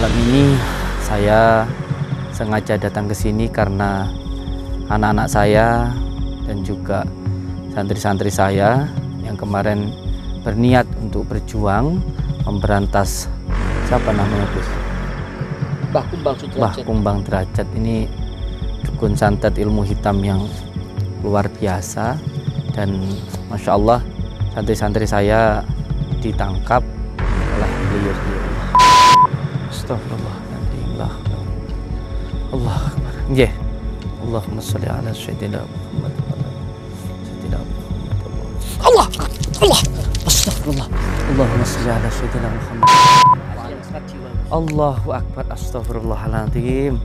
Malam ini saya sengaja datang ke sini karena anak-anak saya dan juga santri-santri saya yang kemarin berniat untuk berjuang memberantas siapa namanya Gus? Mbah Kumbang Derajat. Ini dukun santet ilmu hitam yang luar biasa, dan Masya Allah santri-santri saya ditangkap oleh beliau. Astagfirullahaladzim. Allah Akbar. Nggih. Allahumma sholli ala sayyidina Muhammad wa ala sayyidina Muhammad. Allah. Astagfirullah. Allahumma sholli ala sayyidina Muhammad. Allahu Akbar. Astagfirullahaladzim.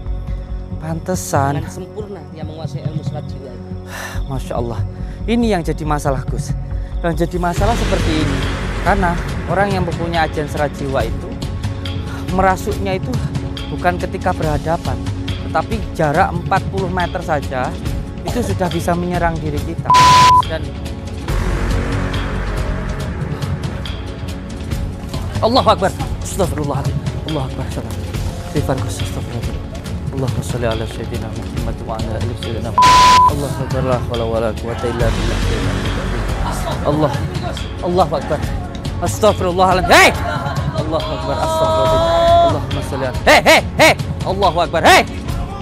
Pantesan sempurna yang menguasai ilmu serat jiwa. Masya Allah. Ini yang jadi masalah, Gus. Yang jadi masalah seperti ini karena orang yang mempunyai ajian serat jiwa itu merasuknya itu bukan ketika berhadapan, tetapi jarak 40 meter saja itu sudah bisa menyerang diri kita. Dan Allahu Akbar. Astagfirullahaladzim. Allahu Akbar. Astagfirullahaladzim. Allahumma sholli ala sayyidina Muhammad wa ala ali sayyidina Muhammad. Allahu Akbar. La haula wala quwwata illa billah. Allahu Akbar. Astagfirullahaladzim. Hei! Allahu Akbar. Astagfirullahaladzim. Allahumma sholli ala. Hei! Allahu Akbar. Hei!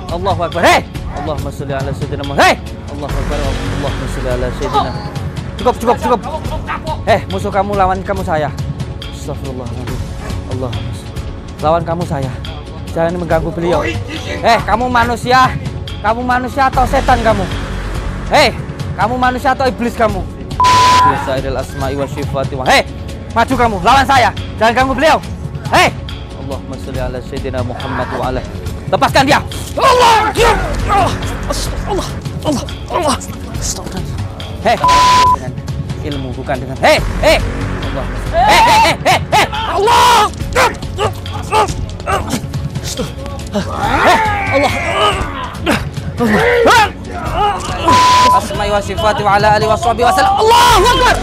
Allahu Akbar. Hei! Allahumma sholli ala sayyidina Muhammad. Hei! Allahu Akbar. Allahumma sholli ala sayyidina. Cukup. Musuh kamu lawan kamu saya. Astagfirullahaladzim. Allahumma sholli. Lawan kamu saya. Jangan mengganggu beliau. Kamu manusia. Kamu manusia atau setan kamu? Kamu manusia atau iblis kamu? Bisairil asma'i wa sifati wa. Maju kamu, lawan saya. Jangan ganggu beliau. Allahumma sholli ala sayyidina Muhammad wa ala. Lepaskan dia. Allah. Allah. Astagfirullah. Dengan ilmu bukan dengan Allah. Allah. Allah. Asma'i wa sifati wa ala alihi wa sahbihi wa sallam. Allahu Akbar.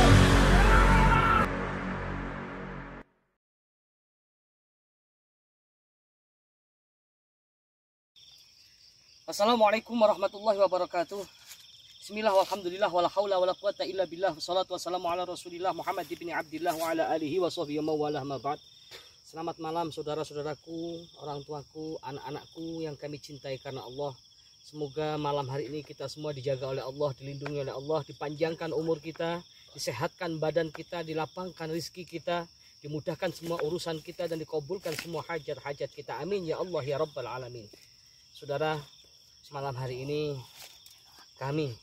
Assalamualaikum warahmatullahi wabarakatuh. Bismillah walhamdulillah wala haula wala quwata illa billah. Wassalatu wassalamu ala Rasulillah Muhammad ibn Abdillah wa ala alihi wa sahbihi wa mawalah ma ba'd. Selamat malam saudara-saudaraku, orang tuaku, anak-anakku yang kami cintai karena Allah. Semoga malam hari ini kita semua dijaga oleh Allah, dilindungi oleh Allah, dipanjangkan umur kita, disehatkan badan kita, dilapangkan rizki kita, dimudahkan semua urusan kita, dan dikabulkan semua hajat-hajat kita. Amin ya Allah ya Rabbal Alamin. Saudara, malam hari ini kami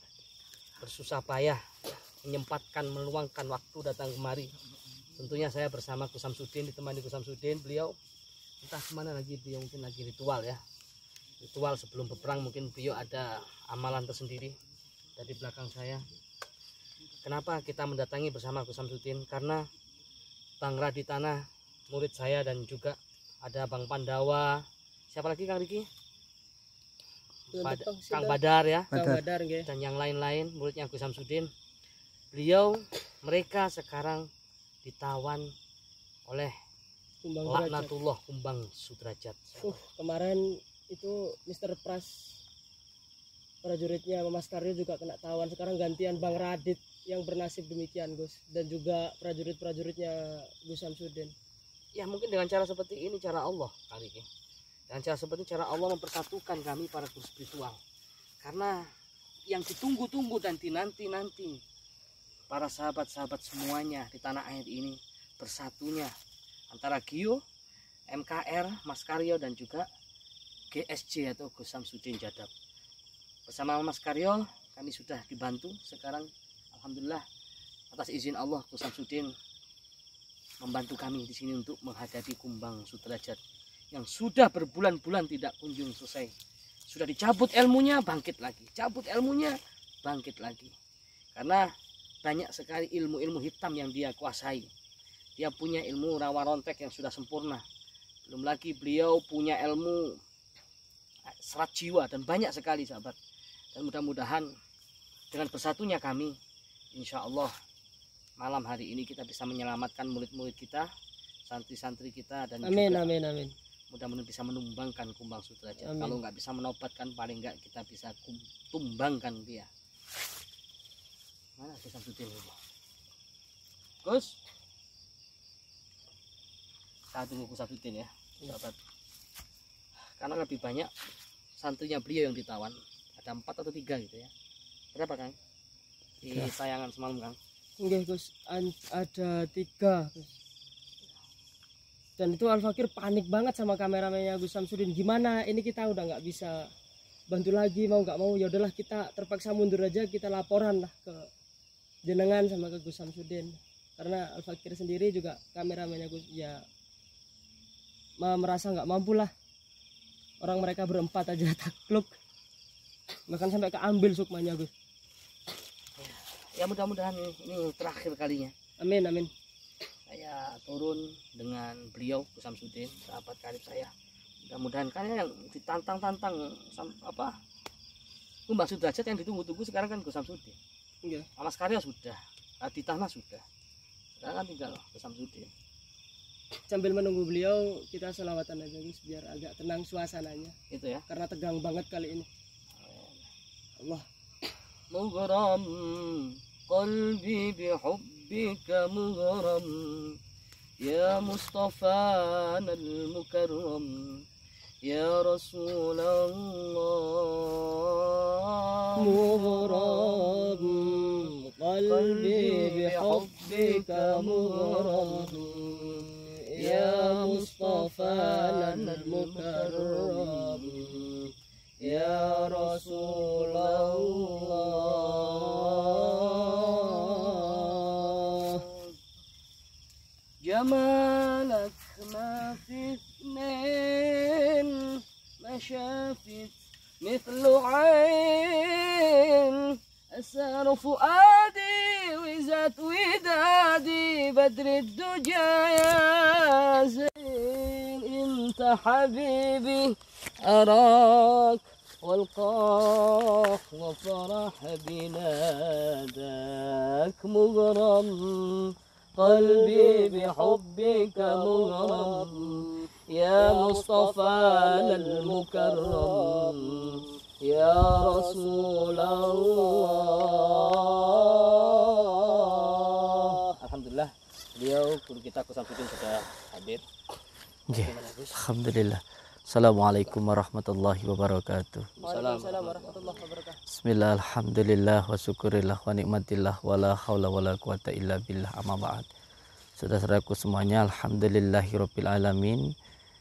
bersusah payah menyempatkan, meluangkan waktu datang kemari. Tentunya saya bersama Gus Samsudin, ditemani Gus Samsudin. Beliau entah kemana lagi, beliau mungkin lagi ritual ya. Ritual sebelum berperang, mungkin beliau ada amalan tersendiri. Dari belakang saya. Kenapa kita mendatangi bersama Gus Samsudin? Karena Bang Raditana, murid saya, dan juga ada Bang Pandawa. Siapa lagi Kang Riki? Kang Badar ya. Badar. Dan yang lain-lain muridnya Gus Samsudin. Mereka sekarang ditawan oleh laknatullah Kumbang Sudrajat. Kemarin itu Mr. Pras, prajuritnya Mas Karyo juga kena tawan. Sekarang gantian Bang Radit yang bernasib demikian, Gus. Dan juga prajurit-prajuritnya Gus Samsudin. Ya mungkin dengan cara seperti ini cara Allah kali ini. Dengan cara seperti ini cara Allah mempersatukan kami para guru spiritual. Karena yang ditunggu-tunggu dan dinanti-nanti para sahabat-sahabat semuanya di tanah air ini bersatunya antara Gio, MKR, Mas Karyo, dan juga GSJ atau Gus Samsudin Jadab. Bersama Mas Karyo kami sudah dibantu sekarang, alhamdulillah atas izin Allah Gus Samsudin membantu kami di sini untuk menghadapi Kumbang Sudrajat yang sudah berbulan-bulan tidak kunjung selesai. Sudah dicabut ilmunya, bangkit lagi. Cabut ilmunya, bangkit lagi. Karena banyak sekali ilmu-ilmu hitam yang dia kuasai. Dia punya ilmu rawa rontek yang sudah sempurna. Belum lagi beliau punya ilmu serat jiwa dan banyak sekali sahabat. Dan mudah-mudahan dengan bersatunya kami, insya Allah malam hari ini kita bisa menyelamatkan murid-murid kita, santri-santri kita, dan amin, juga amin. mudah-mudahan bisa menumbangkan Kumbang Sudrajat. Amin. Kalau nggak bisa menobatkan, paling nggak kita bisa tumbangkan dia. Mana Gus Samsudin ini? Gus, saya tunggu Gus Samsudin ya, sahabat. Karena lebih banyak santunya beliau yang ditawan. Ada 4 atau 3 gitu ya. Berapa Kang? Di tayangan semalam Kang? Enggak Gus, ada 3 Gus. Dan itu Al Fakir panik banget sama kameramennya Gus Samsudin. Gimana? Ini kita udah nggak bisa bantu lagi, mau nggak mau ya udahlah kita terpaksa mundur aja, kita laporan lah ke jenengan sama ke Gus Samsudin. Karena Al Fakir sendiri juga kameramennya Gus ya merasa nggak mampu lah. Orang mereka berempat aja takluk. Bahkan sampai keambil sukmanya Gus. Ya mudah-mudahan ini terakhir kalinya. Amin amin. Saya turun dengan beliau Gus Samsudin, sahabat karib saya. Mudah-mudahan kan yang ditantang-tantang apa Kumbang Sudrajat yang ditunggu-tunggu sekarang kan Gus Samsudin. Iya. Alas Karya sudah, di tanah sudah. Sekarang kan tinggal Gus Samsudin. Sambil menunggu beliau kita selawatan aja Gus biar agak tenang suasananya. Itu ya. Karena tegang banget kali ini. Allah. مغرم قلبي بحبك مغرم يا مصطفانا المكرم يا رسول الله مغرم قلبي بحبك مغرم يا مصطفانا المكرم يا رسول الله جمالك ما في اثنين ما شافت مثل عين أسار فؤادي وزاد ودادي بدر الدجى يا زين انت حبيبي أراك والقاك وفرح بناداك مغرم قلبي بحبك مغرم يا مصطفى المكرم يا رسول الله. Alhamdulillah beliau guru kita Gus Samsudin sudah hadir. Alhamdulillah. Assalamualaikum warahmatullahi wabarakatuh. Waalaikumsalam warahmatullahi wabarakatuh. Bismillah, alhamdulillah, wa syukurillah, wa nikmatillah, wa la hawla wa la quwata illa billah, amma ba'd. Saudara-saudaraku semuanya, alhamdulillahirabbil alamin.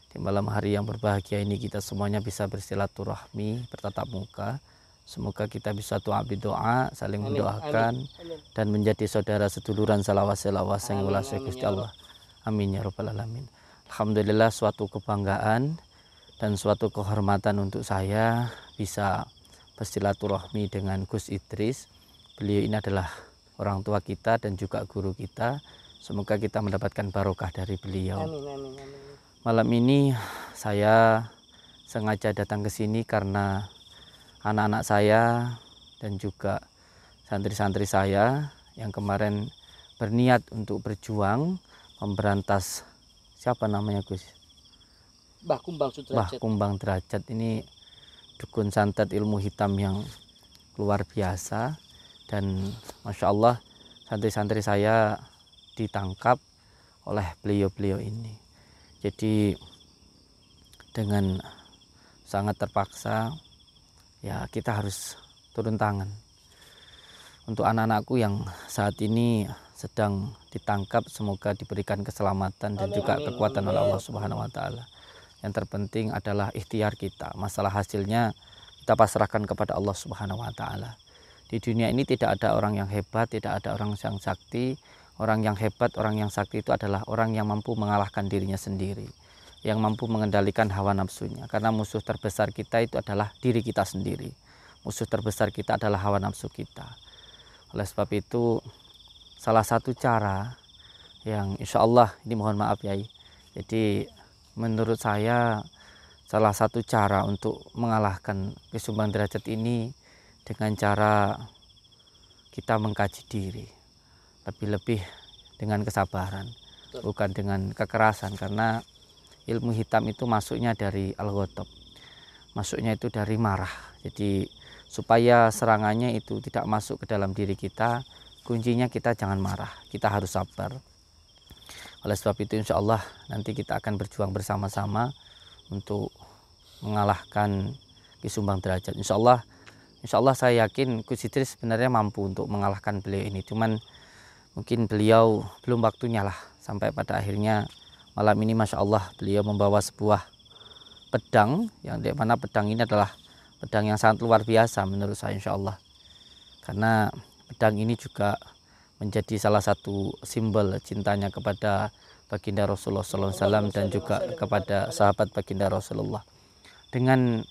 Di malam hari yang berbahagia ini kita semuanya bisa bersilaturahmi, bertatap muka. Semoga kita bisa doa, saling mendoakan dan menjadi saudara seduluran salawas-salawas yang ulasai Gusti Allah. Amin ya rabbal alamin. Alhamdulillah, suatu kebanggaan dan suatu kehormatan untuk saya bisa bersilaturahmi dengan Gus Idris. Beliau ini adalah orang tua kita dan juga guru kita. Semoga kita mendapatkan barokah dari beliau. Malam ini saya sengaja datang ke sini karena anak-anak saya dan juga santri-santri saya yang kemarin berniat untuk berjuang memberantas siapa namanya Gus? Mbah Kumbang Sudrajat. Mbah Kumbang Derajat ini dukun santet ilmu hitam yang luar biasa, dan Masya Allah santri-santri saya ditangkap oleh beliau-beliau ini. Jadi dengan sangat terpaksa ya kita harus turun tangan untuk anak-anakku yang saat ini sedang ditangkap. Semoga diberikan keselamatan dan juga kekuatan oleh Allah Subhanahu wa taala. Yang terpenting adalah ikhtiar kita. Masalah hasilnya kita pasrahkan kepada Allah Subhanahu wa taala. Di dunia ini tidak ada orang yang hebat, tidak ada orang yang sakti. Orang yang hebat, orang yang sakti itu adalah orang yang mampu mengalahkan dirinya sendiri, yang mampu mengendalikan hawa nafsunya. Karena musuh terbesar kita itu adalah diri kita sendiri. Musuh terbesar kita adalah hawa nafsu kita. Oleh sebab itu salah satu cara yang insya Allah, ini mohon maaf ya, jadi menurut saya salah satu cara untuk mengalahkan Kumbang Derajat ini dengan cara kita mengkaji diri, lebih-lebih dengan kesabaran, bukan dengan kekerasan. Karena ilmu hitam itu masuknya dari al-ghadab, masuknya itu dari marah. Jadi supaya serangannya itu tidak masuk ke dalam diri kita, kuncinya kita jangan marah, kita harus sabar. Oleh sebab itu insya Allah nanti kita akan berjuang bersama-sama untuk mengalahkan Ki Sumbang Derajat. Insya Allah saya yakin Gus Idris sebenarnya mampu untuk mengalahkan beliau ini. Cuman mungkin beliau belum waktunya lah. Sampai pada akhirnya malam ini Masya Allah beliau membawa sebuah pedang, yang di mana pedang ini adalah pedang yang sangat luar biasa menurut saya insya Allah. Karena pedang ini juga menjadi salah satu simbol cintanya kepada baginda Rasulullah SAW dan juga kepada sahabat baginda Rasulullah. Dengan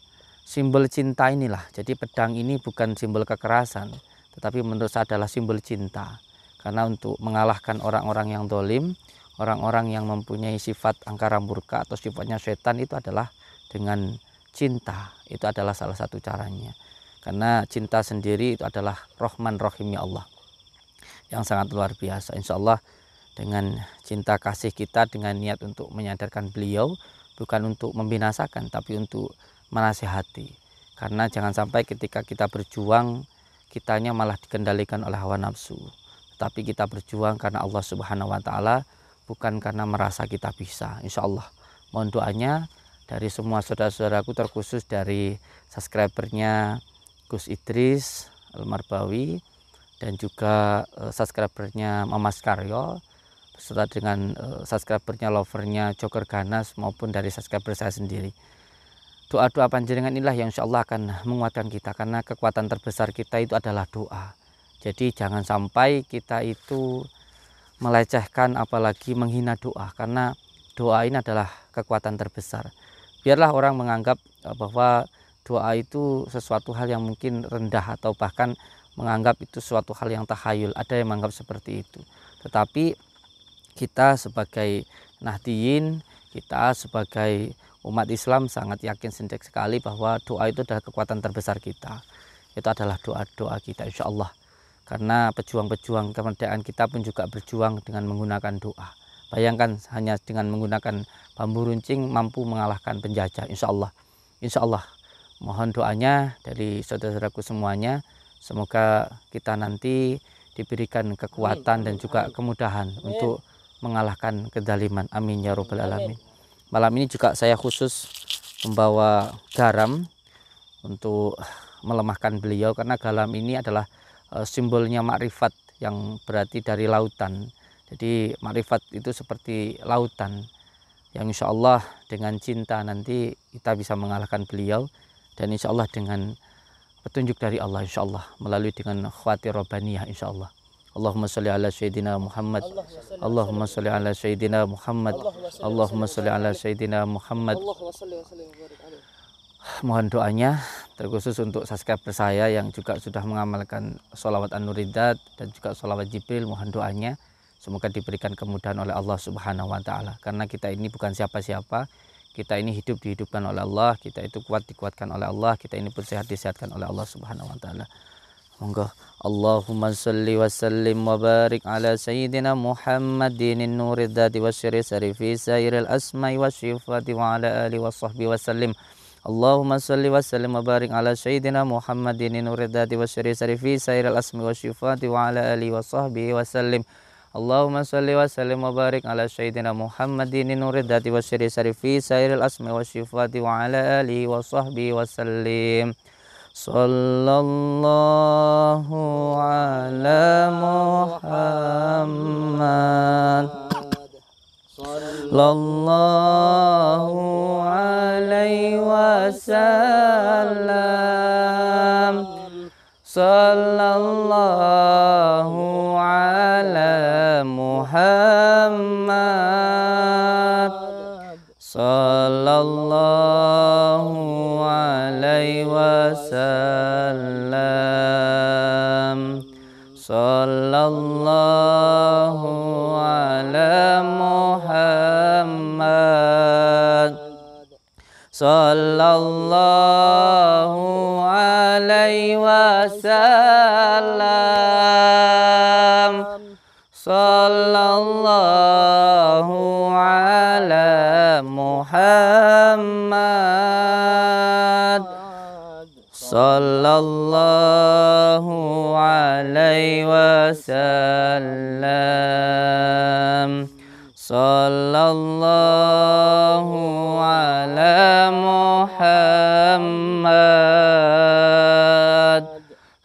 simbol cinta inilah, jadi pedang ini bukan simbol kekerasan, tetapi menurut saya adalah simbol cinta. Karena untuk mengalahkan orang-orang yang dolim, orang-orang yang mempunyai sifat angkara murka atau sifatnya setan, itu adalah dengan cinta. Itu adalah salah satu caranya. Karena cinta sendiri itu adalah Rahman Rahimnya Allah yang sangat luar biasa. Insya Allah dengan cinta kasih kita, dengan niat untuk menyadarkan beliau, bukan untuk membinasakan tapi untuk menasihati. Karena jangan sampai ketika kita berjuang kitanya malah dikendalikan oleh hawa nafsu, tapi kita berjuang karena Allah Subhanahu wa taala, bukan karena merasa kita bisa. Insya Allah mohon doanya dari semua saudara-saudaraku, terkhusus dari subscribernya Gus Idris Al-Marbawi dan juga subscribernya Mamas Karyo, beserta dengan subscribernya, lovernya Joker Ganas, maupun dari subscriber saya sendiri. Doa-doa panjenengan inilah yang insya Allah akan menguatkan kita, karena kekuatan terbesar kita itu adalah doa. Jadi jangan sampai kita itu melecehkan apalagi menghina doa, karena doa ini adalah kekuatan terbesar. Biarlah orang menganggap bahwa doa itu sesuatu hal yang mungkin rendah, atau bahkan menganggap itu suatu hal yang tahayul. Ada yang menganggap seperti itu. Tetapi kita sebagai Nahdiyin, kita sebagai umat Islam sangat yakin sekali bahwa doa itu adalah kekuatan terbesar kita. Itu adalah doa-doa kita insya Allah. Karena pejuang-pejuang kemerdekaan kita pun juga berjuang dengan menggunakan doa. Bayangkan hanya dengan menggunakan bambu runcing mampu mengalahkan penjajah insya Allah. Insya Allah mohon doanya dari saudara-saudaraku semuanya. Semoga kita nanti diberikan kekuatan dan juga kemudahan untuk mengalahkan kezaliman. Amin ya rabbal alamin. Malam ini juga saya khusus membawa garam untuk melemahkan beliau, karena garam ini adalah simbolnya makrifat, yang berarti dari lautan. Jadi makrifat itu seperti lautan yang insya Allah dengan cinta nanti kita bisa mengalahkan beliau, dan insya Allah dengan petunjuk dari Allah insya Allah, melalui dengan khawatir Rabbaniyah insya Allah. Allahumma salli ala Sayyidina Muhammad, Allahumma salli ala Sayyidina Muhammad, Allahumma salli ala Sayyidina Muhammad. Mohon doanya terkhusus untuk subscriber saya yang juga sudah mengamalkan sholawat An-Nuridat dan juga sholawat Jibril. Mohon doanya semoga diberikan kemudahan oleh Allah Subhanahu wa taala, karena kita ini bukan siapa-siapa. Kita ini hidup dihidupkan oleh Allah, kita itu kuat dikuatkan oleh Allah, kita ini pun sehat disehatkan oleh Allah Subhanahu wa taala. Monggo. Allahumma salli wa sallim wa barik ala sayyidina Muhammadin nurid dati wa syiri sarifi sairil asma'i wa syifati wa ala alihi wa sahbihi wa sallim. Allahumma salli wa sallim wa barik ala sayyidina Muhammadin nurid dati wa syiri sarifi sairil asma'i wa syifati wa ala alihi wa sahbihi wa sallim. Allahumma salli wa sallim wa barik ala sayyidina Muhammadin nurid dati wa syiri sarifi sairil asma'i wa syifati wa ala alihi wa sahbihi wa sallim. Sallallahu ala Muhammad, sallallahu alaihi wasallam, sallallahu ala Muhammad, sallallahu alaihi wasallam, sallallahu ala Muhammad, sallallahu alaihi wasallam, sallallahu ala Muhammad. Muhammad sallallahu alaihi wasallam. Sallallahu ala Muhammad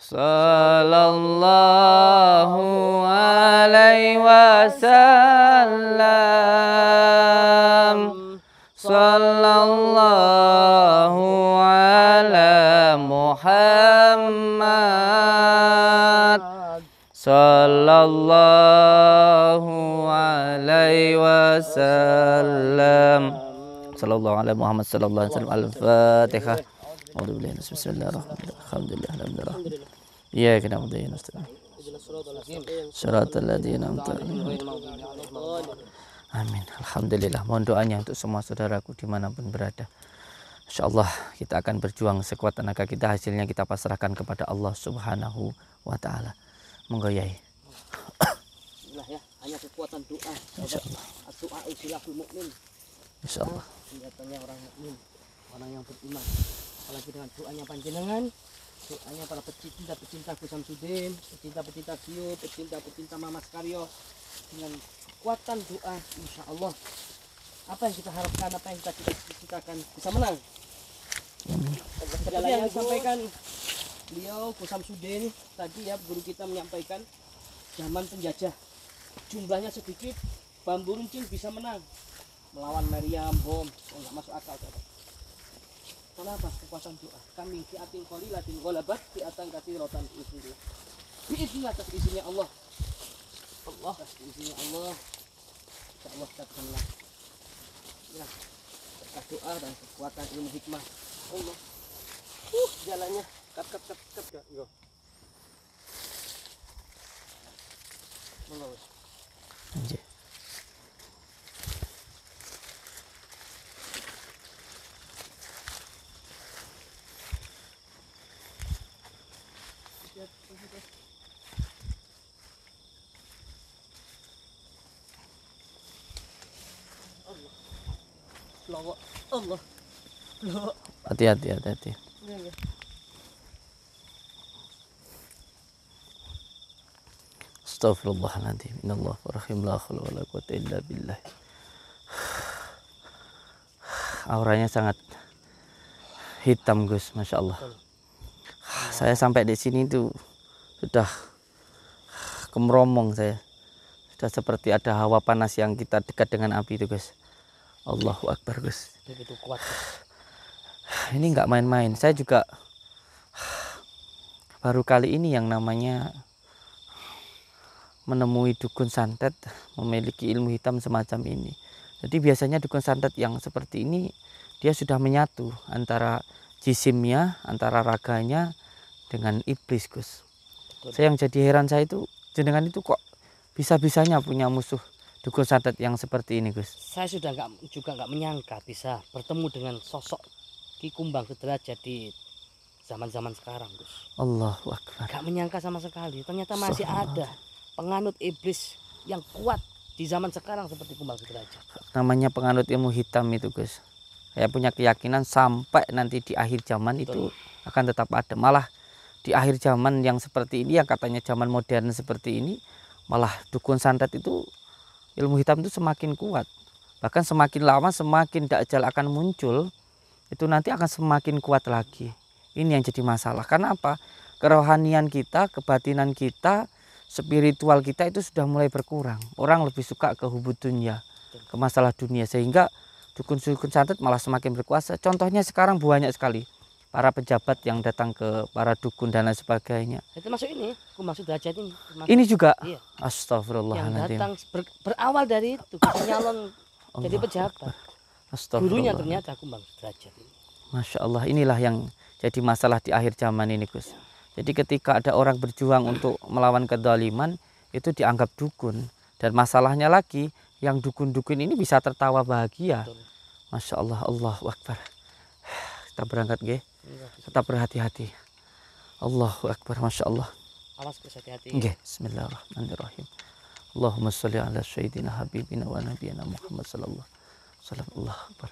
sallallahu alaihi wasallam. Sallallahu ala Muhammad sallallahu alaihi wasallam. Sallallahu ala Muhammad sallallahu alaihi wasallam. Al-Fatihah. Bismillahirrahmanirrahim. Alhamdulillah. Ya, kita mulai nasta'in. Shiratal ladzina an'amta 'alaihim. Amin. Alhamdulillah. Mohon doanya untuk semua saudaraku dimanapun berada. Insyaallah kita akan berjuang sekuat tenaga kita, hasilnya kita pasrahkan kepada Allah Subhanahu wa taala. Monggo Yai. Bismillah ya, hanya kekuatan doa. Insyaallah. Doa silahul mukmin. Insyaallah. Senjatanya orang mukmin, orang yang beriman. Apalagi dengan doanya panjenengan, doanya para pecinta Gus Samsudin, pecinta Gio, pecinta Mamas Karyo, dengan kekuatan doa, insya Allah apa yang kita harapkan, apa yang kita akan bisa menang. Seperti yang disampaikan beliau Gus Samsudin tadi ya, guru kita menyampaikan zaman penjajah jumlahnya sedikit, bambu runcing bisa menang melawan Maryam bom, nggak masuk akal. Kenapa? Kekuatan doa. Kami fi'atin qalilatin ghalabat fi'atan katsiratan biiznillah. Biiznillah atas izinnya Allah. Atas izinnya Allah. Insyaallah kita bisa menang. Ya. Berkat doa dan kekuatan ilmu hikmah Allah. Jalannya kap yo. Monggo. Anjir. Allah. Hati-hati. Astaghfirullahaladzim. Innallaha rahim la haula wala quwwata illa billah. Auranya sangat hitam Gus, masya Allah. Saya sampai di sini itu sudah kemeromong saya. Sudah seperti ada hawa panas yang kita dekat dengan api itu Gus. Allahu Akbar Gus. Begitu kuat. Ini nggak main-main. Saya juga baru kali ini yang namanya menemui dukun santet memiliki ilmu hitam semacam ini. Jadi biasanya dukun santet yang seperti ini dia sudah menyatu antara jisimnya, antara raganya dengan iblis Gus. Saya yang jadi heran saya itu jenengan itu kok bisa-bisanya punya musuh dukun santet yang seperti ini Gus. Saya sudah nggak menyangka bisa bertemu dengan sosok Ki Kumbang Sederajat di zaman-zaman sekarang Gus. Allahu Akbar. Gak menyangka sama sekali. Ternyata masih ada penganut iblis yang kuat di zaman sekarang seperti Kumbang Sederajat. Namanya penganut ilmu hitam itu Gus. Saya punya keyakinan sampai nanti di akhir zaman itu akan tetap ada. Malah di akhir zaman yang seperti ini, yang katanya zaman modern seperti ini, malah dukun santet itu ilmu hitam itu semakin kuat. Bahkan semakin lama semakin dajjal akan muncul, itu nanti akan semakin kuat lagi. Ini yang jadi masalah. Karena apa? Kerohanian kita, kebatinan kita, spiritual kita itu sudah mulai berkurang. Orang lebih suka ke hubud dunia, ke masalah dunia, sehingga dukun-dukun santet malah semakin berkuasa. Contohnya sekarang banyak sekali para pejabat yang datang ke para dukun dan lain sebagainya. Itu masuk ini, Kumbang Sederajat ini. Ini juga. Iya. Astagfirullahaladzim. Yang datang berawal dari itu, nyalon jadi pejabat. Gurunya ternyata Kumbang Sederajat ini. Masya Allah, inilah yang jadi masalah di akhir zaman ini Gus. Jadi ketika ada orang berjuang untuk melawan kezaliman, itu dianggap dukun. Dan masalahnya lagi, yang dukun-dukun ini bisa tertawa bahagia. Betul. Masya Allah, Allahu Akbar. Kita berangkat nggih. Tetap berhati-hati. Allahu Akbar, Masya Allah. Awas hati-hati. Nggih, bismillahirrahmanirrahim. Allahumma sholli ala sayyidina habibina wa nabiyina Muhammad sallallahu alaihi wasallam. Allahu Akbar.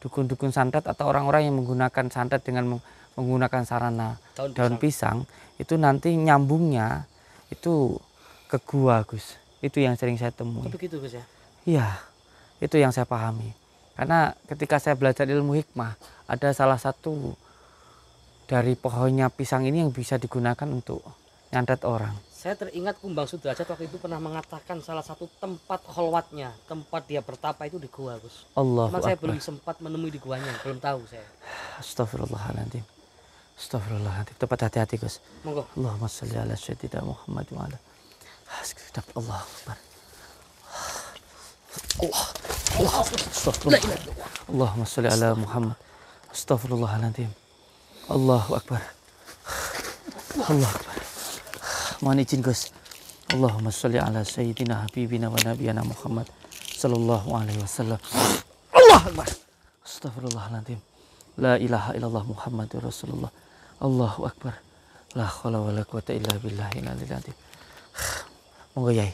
dukun-dukun santet atau orang-orang yang menggunakan santet dengan menggunakan sarana daun pisang itu nanti nyambungnya itu ke gua, Gus. Itu yang sering saya temui. Oh, begitu Gus ya? Iya, itu yang saya pahami. Karena ketika saya belajar ilmu hikmah, ada salah satu dari pohonnya pisang ini yang bisa digunakan untuk nyantet orang. Saya teringat Kumbang Sudrajat waktu itu pernah mengatakan salah satu tempat kholwatnya, tempat dia bertapa itu di gua, Gus. Allahu Cuman saya Akbar. belum sempat menemui di guanya, belum tahu saya. Astagfirullahaladzim. Astagfirullahaladzim. Tepat hati-hati, Gus. Monggo. Allahumma sholli ala sayyidina Muhammad wa ala. Allahu Akbar. Allah. Astagfirullah. Allahumma sholli ala Muhammad. Astagfirullahaladzim. Allahu Akbar. Allahu Akbar. Mohon izin, Gus. Allahumma sholli ala sayyidina habibina wa nabiyana Muhammad sallallahu alaihi wasallam. Allahu Akbar. Astagfirullahaladzim. La ilaha illallah Muhammadur Rasulullah. Allahu Akbar. La haula wala quwata illa billahil aliyil azim. Monggo Yai.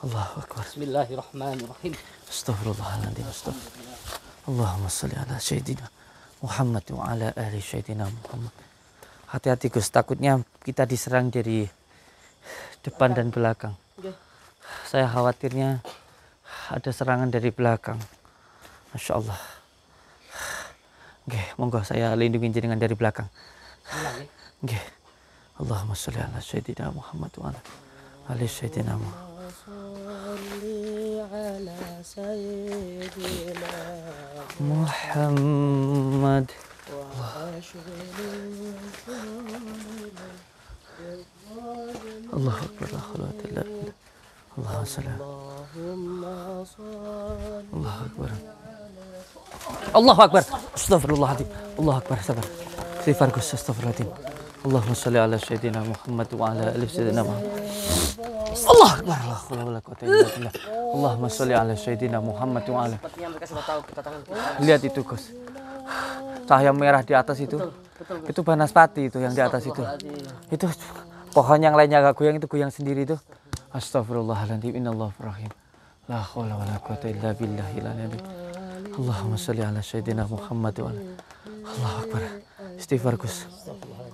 Allahu Akbar. Bismillahirrahmanirrahim. Astagfirullahaladzim. Astagfirullah. Allahumma sholli ala sayyidina Muhammad wa ala ali sayyidina Muhammad. Hati-hati, Gus, takutnya kita diserang dari depan dan belakang. Saya khawatirnya ada serangan dari belakang. Masya Allah. Oke, monggo saya lindungi jenengan dari belakang. Oke. Allahumma sholli ala sayyidina Muhammad wa ala ali sayyidina Muhammad. Muhammad. Allahu Akbar. La haula wala quwwata illa billah. Allahu salam. Allahu Akbar. Allahu Akbar. Astagfirullahaladzim. Allahu Akbar. Sabar. Istighfar, Gus. Astagfirullahaladzim. Allahumma sholli ala sayyidina Muhammad wa ala ali sayyidina Muhammad. Allah Akbar. La haula wala quwwata illa billah. Allahumma sholli ala sayyidina Muhammad wa ala. Sepertinya mereka sudah tahu kedatangan kita. Lihat itu, Gus. Cahaya merah di atas itu. Itu banaspati itu yang di atas itu. Itu pohon yang lainnya agak goyang, itu goyang sendiri itu. Astagfirullahaladzim. Innallahu rahim. La haula wala quwwata illa billahil aliyyil azim. Allahumma sholli ala sayyidina Muhammad wa ala. Allahu Akbar. Istighfar, Gus.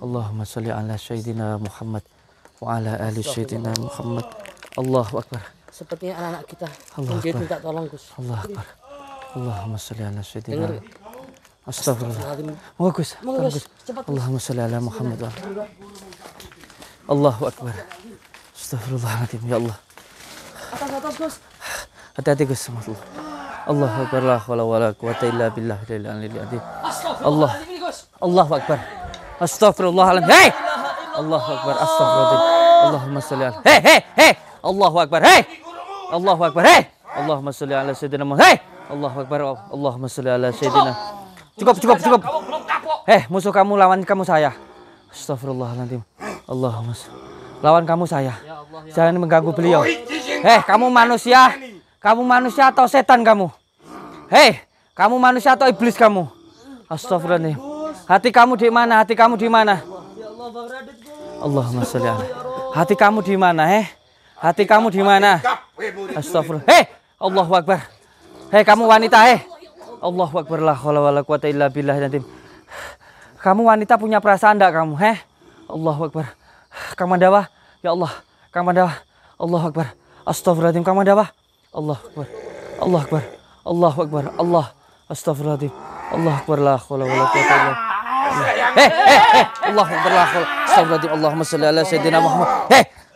Allahumma sholli ala sayyidina Muhammad wa ala ali sayyidina Muhammad. Allahu Akbar. Sepertinya anak-anak kita Allah menjadi Akbar. minta tolong, Gus. Allahu Akbar. Allahumma sholli ala sayyidina. Dengar. Astagfirullah. Monggo, Gus. Monggo, Tolong, Gus. Gus. Cepat. Allahumma sholli ala Muhammad wa ala. Allahu Akbar. Astagfirullahaladzim. Ya Allah. Atas, Gus. Hati-hati, Gus. Allahu Akbar. La haula wala quwwata illa billahil aliyyil azim. Allah. Astagfirullahaladzim, Gus. Allahu Akbar. Astagfirullahaladzim. Hei! Allahu Akbar. Astagfirullahaladzim. Allahumma sholli ala. Hei, hei, hei. Allahu Akbar. Hei. Allahu Akbar. Hei. Allahumma sholli ala sayyidina Muhammad. Hei. Allahu Akbar. Allahumma sholli ala sayyidina. Cukup. Kamu belum kapok. Musuh kamu lawan kamu saya. Astagfirullahaladzim. Allahumma lawan kamu saya. Ya Allah, ya. Jangan mengganggu beliau. Kamu manusia. Kamu manusia atau setan kamu? Kamu manusia atau iblis kamu? Astagfirullahaladzim. Hati kamu di mana? Hati kamu di mana? Allahumma sholli ala. Hati kamu di mana? Hati kamu di mana? Astagfirullah. Allahu Akbar. Kamu wanita. Allahu Akbar. La haula wala quwata illa billahil azim. Kamu wanita punya perasaan enggak kamu? Allahu Akbar. Kang Mandawa. Ya Allah. Kang Mandawa. Allahu Akbar. Astagfirullahaladzim. Kang Mandawa. Allahu Akbar. Allahu Akbar. Allahu Akbar. Allah. Astagfirullahaladzim. Allahu Akbar. La haula wala quwata illa billah. Allahu Akbar. La haula. Astagfirullahaladzim. Allahumma sholli ala sayyidina Muhammad.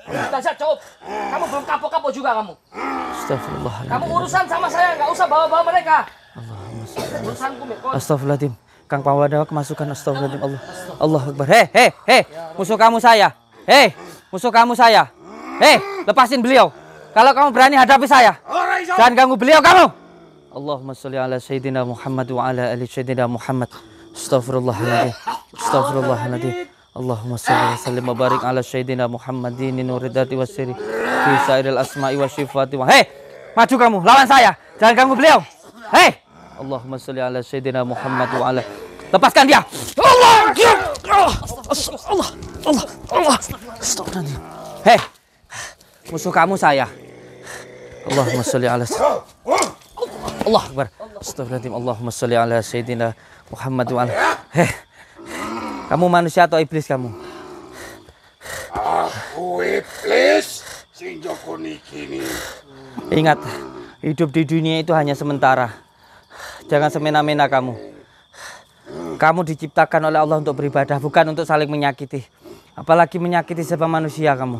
Tasya, cukup. Kamu belum kapok-kapok juga kamu. Astagfirullahaladzim. Kamu urusan sama saya, nggak usah bawa-bawa mereka. Allahumma sholli. Urusanku, Mikon. Astagfirullahaladzim. Kang Pawadawa kemasukan. Astagfirullahaladzim. Allah. Allahu Akbar. Musuh kamu saya. Musuh kamu saya. Lepasin beliau. Kalau kamu berani hadapi saya, jangan ganggu beliau kamu. Allahumma sholli ala sayyidina Muhammad wa ala ali sayyidina Muhammad. Astagfirullahaladzim. Astagfirullahaladzim. Allahumma sholli wa sallim wa barik ala sayyidina Muhammadin nuridati wasiri fi sairil asma'i wa syifati wa. Maju kamu, lawan saya. Jangan ganggu beliau. Allahumma sholli ala sayyidina Muhammad wa ala. Lepaskan dia. Allah. Astagfirullahaladzim. Musuh kamu saya. Allahumma sholli ala. Allah Akbar. Astagfirullahaladzim. Allahumma sholli ala sayyidina Muhammad wa ala. Kamu manusia atau iblis kamu? Aku iblis sing Joko niki. Ingat, hidup di dunia itu hanya sementara. Jangan semena-mena kamu. Kamu diciptakan oleh Allah untuk beribadah, bukan untuk saling menyakiti. Apalagi menyakiti sesama manusia kamu.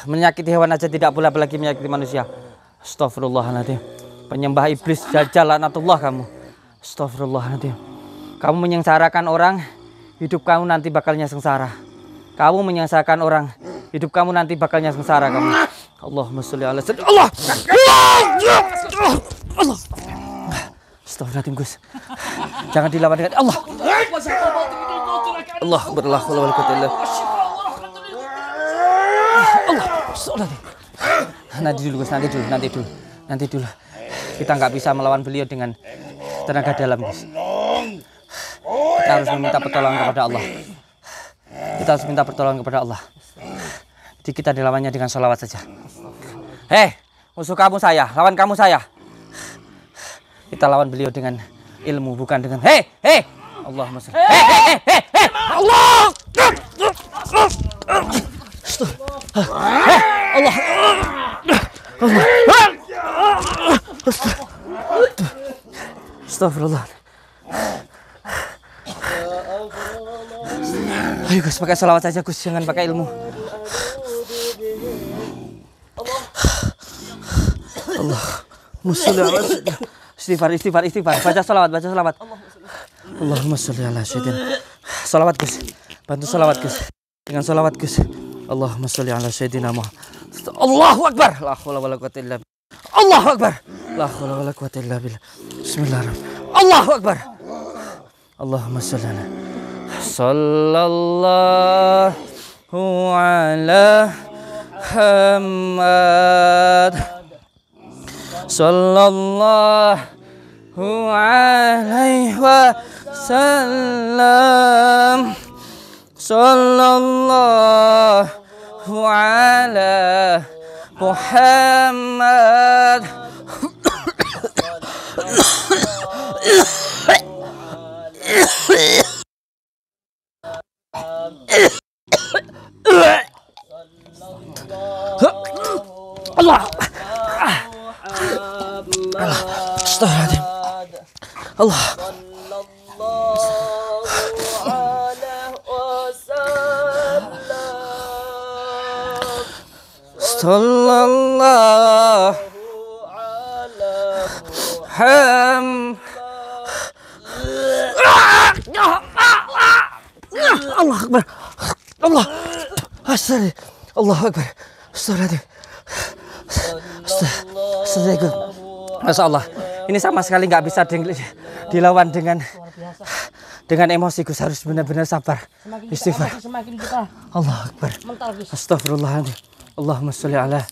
Menyakiti hewan aja tidak boleh, apalagi menyakiti manusia. Astagfirullahaladzim. Penyembah iblis, dajjal, laknatullah kamu. Astagfirullahaladzim. Kamu menyengsarakan orang, hidup kamu nanti bakalnya sengsara. Kamu menyengsarakan orang, hidup kamu nanti bakalnya sengsara kamu. Allahumma sholli ala sayyidina Allah. Allah. Astagfirullahaladzim Gus. Jangan dilawan dengan Allah. Allah berlah wala quwwata Allah. Nanti dulu Gus, nanti dulu. Kita nggak bisa melawan beliau dengan tenaga dalam Gus. Kita harus meminta pertolongan kepada Allah. Kita harus minta pertolongan kepada Allah. Jadi kita dilawannya dengan sholawat saja. Musuh kamu saya, lawan kamu saya. Kita lawan beliau dengan ilmu, bukan dengan Allahumma sholli. Allah. Allah. Astagfirullah. Ayo Gus, pakai salawat saja Gus, jangan pakai ilmu. Allah. Istighfar. Baca salawat. Allahumma sholli ala sayyidina. Salawat Gus. Bantu salawat Gus. Dengan salawat Gus. Allahumma sholli ala sayyidina Muhammad. Allahu akbar. La haula wala quwwata illa billah. Allahu akbar. La haula wala quwwata illa billah. Bismillahirrahmanirrahim. Allahu akbar. Allahumma sholli ala sallallahu ala Muhammad sallallahu alaihi wasallam sallallahu ala Muhammad Allah. Astagfirullahaladzim. Allah. Sallallahu Allah Akbar. Allah. Astagfirullah. Allah Akbar. Astagfirullahaladzim. Astagfirullah. Masya Allah. Ini sama sekali nggak bisa dilawan dengan emosi Gus. Harus benar-benar sabar. Istighfar. Semakin kita Allah Akbar. mental Gus. Astagfirullahaladzim. Allahumma sholli ala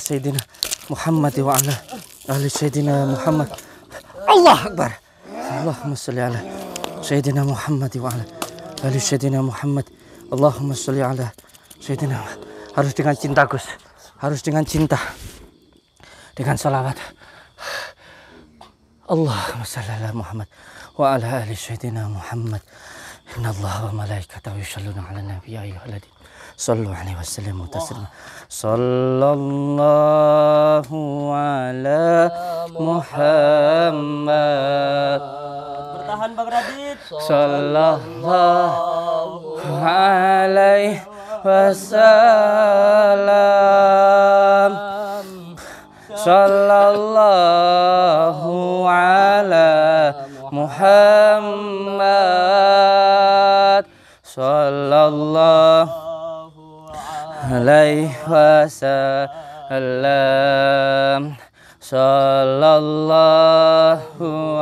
sayyidina Muhammad wa ala ahli sayyidina Muhammad. Allah Akbar. Allahumma sholli ala sayyidina Muhammad wa ala ahli sayyidina Muhammad. Allahumma sholli ala sayyidina. Harus dengan cinta Gus. Harus dengan cinta. Dengan salawat. Allahumma sholli ala Muhammad wa ala ahli sayyidina Muhammad. Inna Allah wa malaikatahu yusholluna ala nabi ya ayyuhalladzina sallu alaihi wasallam taslima. Sallallahu ala Muhammad. Bertahan Bang Radit. Sallallahu alaihi wasallam. Sallallahu ala Muhammad. Sallallahu alaihi wasallam. Sallallahu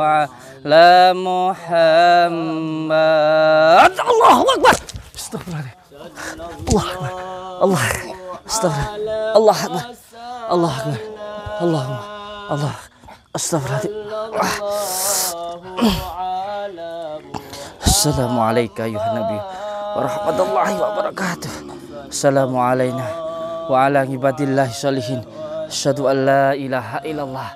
ala Muhammad. Allahu Akbar. Astagfirullahaladzim. Allah Akbar. Allah. Astagfirullah. Allah Akbar. Allah Akbar. Allah. Astagfirullahaladzim. Assalamualaikum ayuhan nabi warahmatullahi wabarakatuh. Assalamu alaina wa ala ibadillahi sholihin. Asyhadu an la ilaha illallah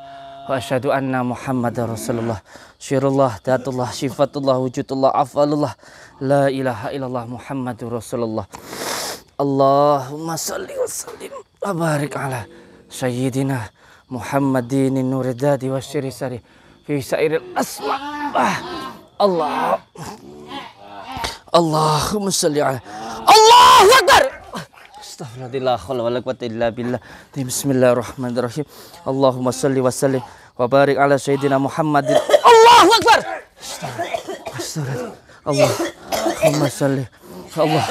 wa asyhadu anna Muhammadar Rasulullah. Syirullah, datullah, syifatullah, wujudullah, afalullah. La ilaha illallah Muhammadur Rasulullah. Allahumma salli wa sallim wa barik ala sayyidina Muhammadin nuridati wa syirisari fi sairil asma. Allah. Allahumma salli ala Allahu Akbar. Astaghfirullah wala quwwata illa billah. Bismillahirrahmanirrahim. Allahumma salli wa sallim wa barik ala sayyidina Muhammadin. Allahu Akbar. Astaghfirullah. Allahumma salli. Allah.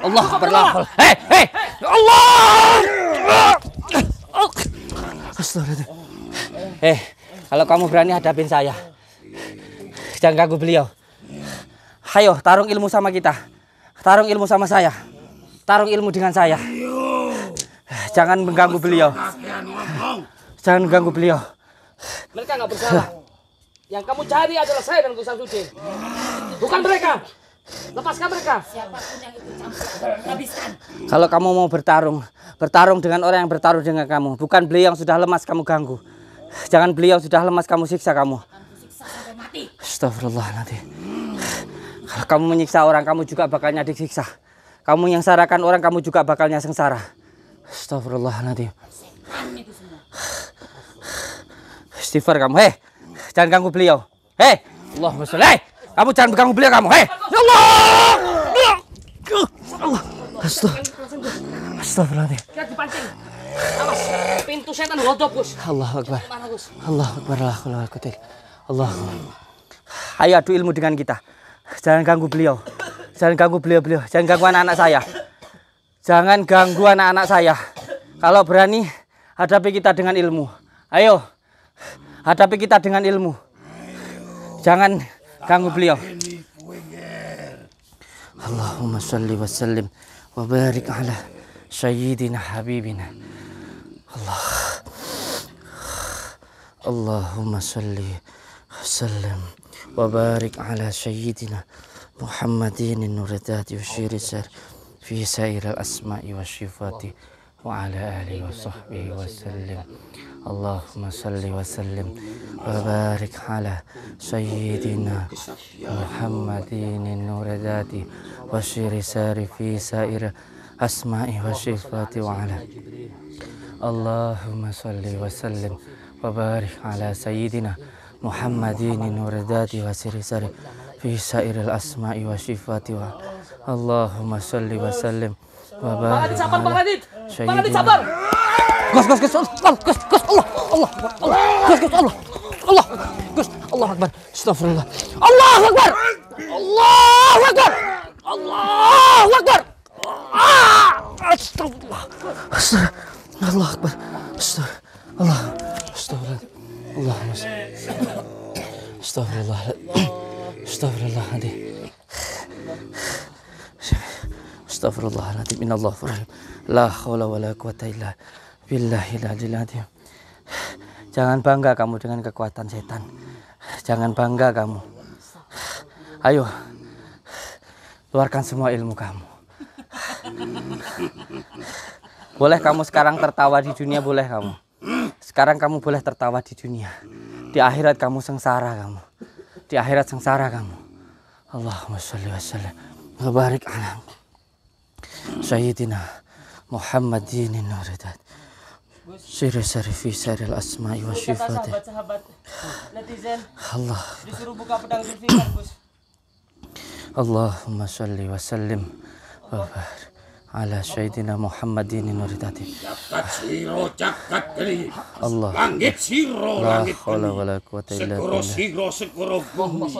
Allah Akbar. Allah. Astaghfirullah. Kalau kamu berani hadapin saya, jangan ganggu beliau. Ayo, tarung ilmu sama kita. Tarung ilmu sama saya. Tarung ilmu dengan saya. Jangan mengganggu beliau. Jangan mengganggu beliau. Mereka nggak bersalah. Yang kamu cari adalah saya dan Gus Samsudin. Bukan mereka. Lepaskan mereka. Siapapun yang ikut campur, habiskan. Kalau kamu mau bertarung dengan orang yang bertarung dengan kamu. Bukan beliau yang sudah lemas kamu ganggu. Jangan beliau sudah lemas kamu siksa kamu. Siksa sampai mati. Astagfirullahaladzim. Kalau kamu menyiksa orang, kamu juga bakalnya disiksa. Kamu yang sarakan orang, kamu juga bakalnya sengsara. Astagfirullahaladzim. Istighfar kamu. Jangan ganggu beliau. Allahumma sholli. Kamu jangan ganggu beliau kamu. Allah. Astagfirullahaladzim. Lihat dipancing. Awas, pintu setan godop, Gus. Allahu Akbar. Mana, Gus? Allahu Akbar. Allah. Ayo adu ilmu dengan kita. Jangan ganggu beliau. Jangan ganggu beliau. Jangan ganggu anak-anak saya. Jangan ganggu anak-anak saya. Kalau berani, hadapi kita dengan ilmu. Ayo. Hadapi kita dengan ilmu. Jangan ganggu beliau. Allahumma sholli wa sallim wa barik ala sayyidina habibina. Allahumma sholli wa sallim wa barik ala sayyidina Muhammadin nuridati wa syirisar fi sairil asma'i wa syifati wa ala alihi wa sahbihi wa sallim. Allahumma salli wa sallim wa barik ala sayyidina Muhammadin nuridati wa syirisar fi sairil asma'i wa syifati wa ala. Allahumma salli wa sallim wa barik ala sayyidina Muhammadin nuridati wa syirisar fi sairil asma'i wa syifati wa Allahumma salli wa sallim wa barik ala sayyidina. Gus, Allah Akbar. Astagfirullah. Allahu Akbar. Astagfirullah. Allah Akbar. Astagfirullahaladzim. Innallahirrahmanirrahim. La haula wala quwata illa billahil aliyil azim. Jangan bangga kamu dengan kekuatan setan. Jangan bangga kamu. Ayo, keluarkan semua ilmu kamu. Boleh kamu sekarang tertawa di dunia, boleh kamu. Sekarang kamu boleh tertawa di dunia. Di akhirat kamu sengsara kamu. Di akhirat sengsara kamu. Allahumma sholli wa sallim wa barik ala sayyidina Muhammadin nuridati syirisar fi sairil asma'i wa syifati. Sahabat netizen Allah. disuruh buka pedang Zulfikar, Gus. Allahumma sholli wa sallim wa barik ala sayyidina Muhammadin nuridati. Cakat siro cakat geni. Allah. Langit siro La langit haula geni. wala quwata illa Sekoro billah. siro sekoro bumi.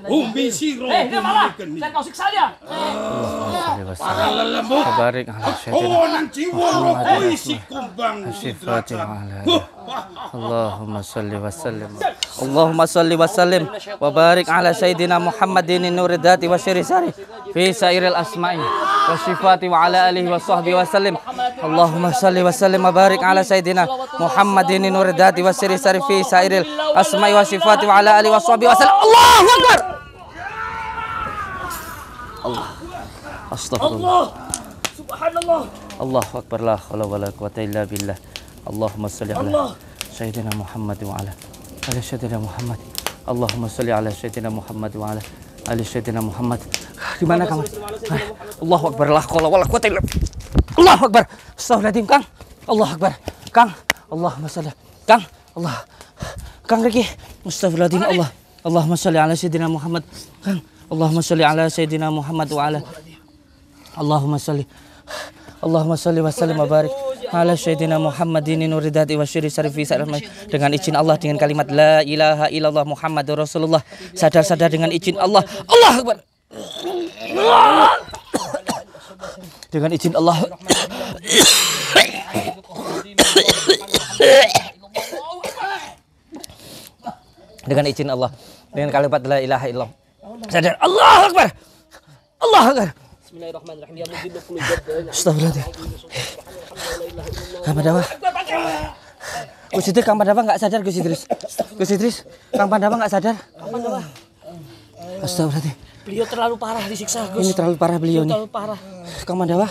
Bumi siro Dia malah. bumi geni. Saya kau siksa dia. Salli wa Para sallim lelembut. wa barik ala sayyidina Konan jiwa rokoi si kumbang syifati wa sudraja. ala. Allahumma sholli wa sallim. Allahumma sholli wa sallim wa barik ala sayyidina Muhammadin nuridati wa syirisari fi sairil asma'i wa syifati wa ala alihi wa sahbihi wa sallim. Allahumma sholli wa sallim wa barik ala sayyidina Muhammadin nuridati wa syirisari fi sairil asma'i wa syifati wa ala alihi wa sahbihi wa sallim. Allahu Akbar. Allah. Astagfirullah. Subhanallah. Allahu Akbar. La haula wala quwata illa billah. Allahumma sholli ala sayyidina Muhammad wa ala ali sayyidina Muhammad. Allahumma sholli ala sayyidina Muhammad wa ala ali sayyidina Muhammad. Di mana Kang? Allahu akbar, la haula wala quwata illa billah. Allahu akbar. Astagfirullahaladzim, Kang. Allahu akbar. Kang. Allahumma sholli. Kang. Allah. Kang Riki. Astagfirullahaladzim. Allah. Allahumma sholli ala sayyidina Muhammad. Kang. Allahumma sholli ala sayyidina Muhammad wa ala. Allahumma sholli. Allahumma sholli wa sallim wa barik ala sayyidina Muhammadin nuridati wa syiri syarifi dengan izin Allah, dengan kalimat la ilaha illallah Muhammadur Rasulullah. Sadar-sadar dengan izin Allah. Allahu akbar. Dengan izin Allah. Dengan izin Allah, dengan kalimat la ilaha illallah. Sadar. Allahu akbar. Allahu akbar. Bismillahirrahmanirrahim. Ya mudillu kullu jabbin. Astagfirullahaladzim. Kang Pandawa. Gus Idris, Kang Pandawa nggak sadar Gus Idris. Gus Idris, Kang Pandawa nggak sadar. Astagfirullahaladzim. Beliau terlalu parah disiksa, Gus. Ini terlalu parah beliau nih. Terlalu parah. Kang Pandawa.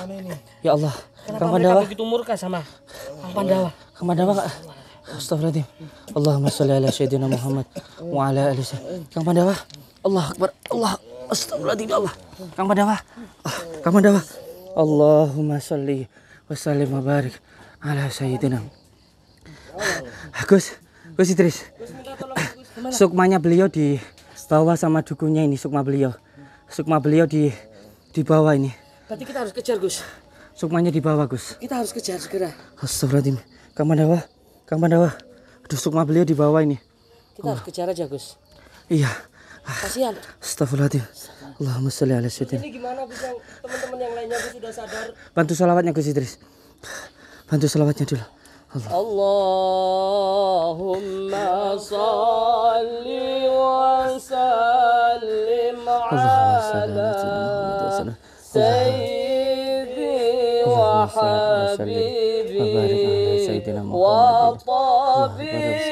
Ya Allah. Kenapa Kang mereka Pandawa. begitu murka sama Kang Pandawa? Kang Pandawa nggak. Astagfirullahaladzim. Allahumma sholli ala sayyidina Muhammad wa ala ali sayyidina. Kang Pandawa. Allah akbar. Allah. Astagfirullahaladzim ya Allah. Kang Pandawa. Kang Pandawa. Allahumma sholli wa sallim wa barik ala sayyidina. Gus Idris. Sukmanya beliau dibawa sama dukunnya ini, sukma beliau. Sukma beliau di bawah ini. Berarti kita harus kejar, Gus. Sukmanya di bawah, Gus. Kita harus kejar segera. Astagfirullahaladzim. Kang Pandawa. Kang Pandawa. Aduh, sukma beliau di bawah ini. Kita harus kejar aja, Gus. Iya. Kasihan. Astagfirullahaladzim. Allahumma sholli ala sayyidina. Ini gimana Gus, yang teman-teman yang lainnya Gus sudah sadar? Bantu sholawatnya Gus Idris. Bantu sholawatnya dulu. Allahumma sholli wa sallim ala sayyidi wa habibi wa tabibi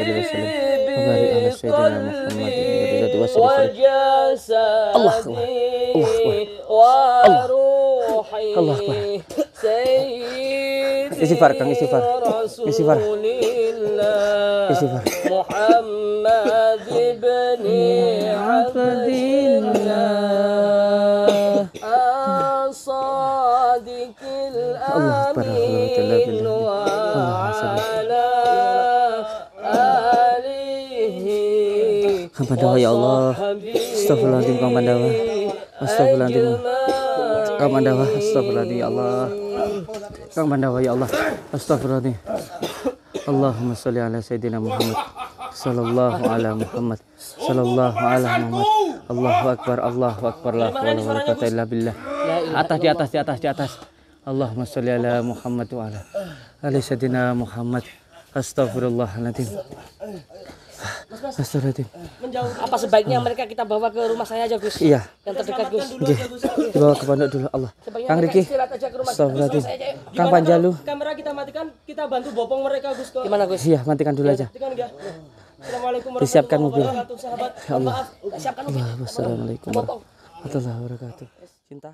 wa jasadi wa ruhi sayyidi Istighfar, Kang, istighfar. Istighfar. Istighfar. Muhammad ibn Abdillah as-sadiqil amin wa ala alihi. Kang Pandawa ya Allah. Astagfirullahaladzim Kang Pandawa. Astagfirullahaladzim. Kang Pandawa. Astagfirullahaladzim ya Allah. Kang Pandawa ya Allah. Astagfirullahaladzim. Allahumma sholli ala sayyidina Muhammad sallallahu ala Muhammad sallallahu ala Muhammad. Allahu akbar, Allahu akbar, la haula wala quwwata illa billah. Di atas. Allahumma sholli ala Muhammad wa ala ali sayyidina Muhammad. Astagfirullahaladzim. Astagfirullahaladzim. Apa sebaiknya mereka kita bawa ke rumah saya aja, Gus? Iya. Yang terdekat, Gus. Dibawa ke pondok dulu Allah. Kang Riki. Astagfirullahaladzim. Kang Panjalu. Kamera kita matikan, kita bantu bopong mereka Gus. Gimana, Gus? Iya, matikan dulu aja. Matikan ya. Assalamualaikum Disiapkan mobil. warahmatullahi wabarakatuh, sahabat. Ya Allah. Siapkan mobil. Wassalamualaikum warahmatullahi wabarakatuh. Cinta.